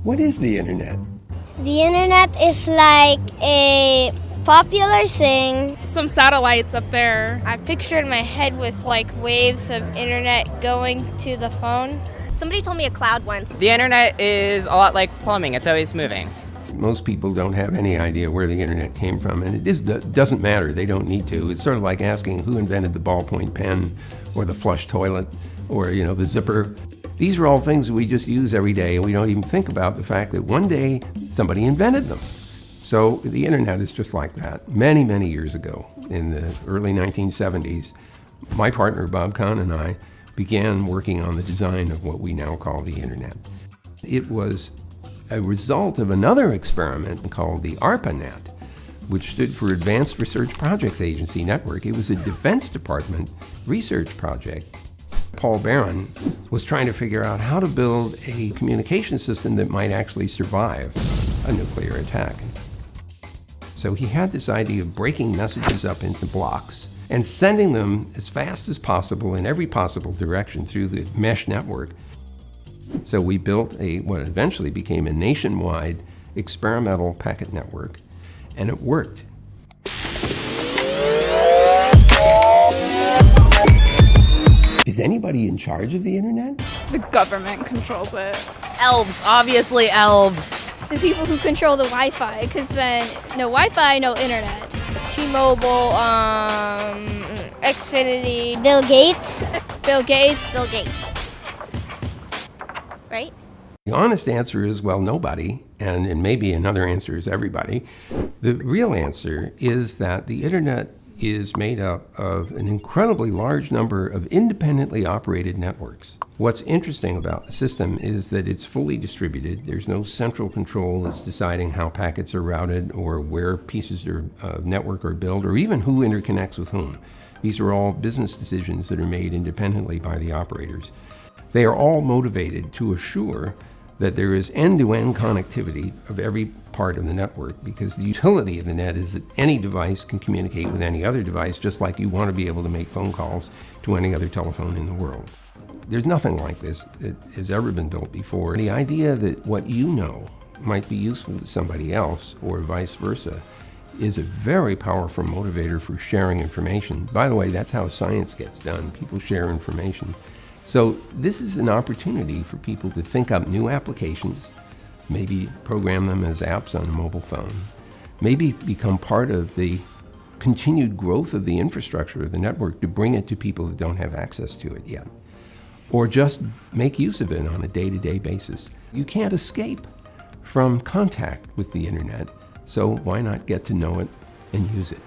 What is the internet? The internet is like a popular thing. Some satellites up there. I picture in my head with like waves of internet going to the phone. Somebody told me a cloud once. The internet is a lot like plumbing. It's always moving. Most people don't have any idea where the internet came from, and it doesn't matter. They don't need to. It's sort of like asking who invented the ballpoint pen or the flush toilet or, the zipper. These are all things we just use every day, and we don't even think about the fact that one day somebody invented them. So the internet is just like that. Many, many years ago, in the early 1970s, my partner Bob Kahn and I began working on the design of what we now call the internet. It was a result of another experiment called the ARPANET, which stood for Advanced Research Projects Agency Network. It was a Defense Department research project. Paul Barron was trying to figure out how to build a communication system that might actually survive a nuclear attack. So he had this idea of breaking messages up into blocks and sending them as fast as possible in every possible direction through the mesh network. So we built what eventually became a nationwide experimental packet network, and it worked. Is anybody in charge of the internet? The government controls it. Elves, obviously elves. The people who control the Wi-Fi, because then no Wi-Fi, no internet. T-Mobile, Xfinity, Bill Gates. Bill Gates. Bill Gates. Right? The honest answer is, well, nobody, and maybe another answer is everybody. The real answer is that the internet is made up of an incredibly large number of independently operated networks. What's interesting about the system is that it's fully distributed. There's no central control that's deciding how packets are routed or where pieces of network are built or even who interconnects with whom. These are all business decisions that are made independently by the operators. They are all motivated to assure that there is end-to-end connectivity of every part of the network, because the utility of the net is that any device can communicate with any other device, just like you want to be able to make phone calls to any other telephone in the world. There's nothing like this that has ever been built before. The idea that what you know might be useful to somebody else or vice versa is a very powerful motivator for sharing information. By the way, that's how science gets done. People share information. So this is an opportunity for people to think up new applications, maybe program them as apps on a mobile phone, maybe become part of the continued growth of the infrastructure of the network to bring it to people that don't have access to it yet, or just make use of it on a day-to-day basis. You can't escape from contact with the internet, so why not get to know it and use it?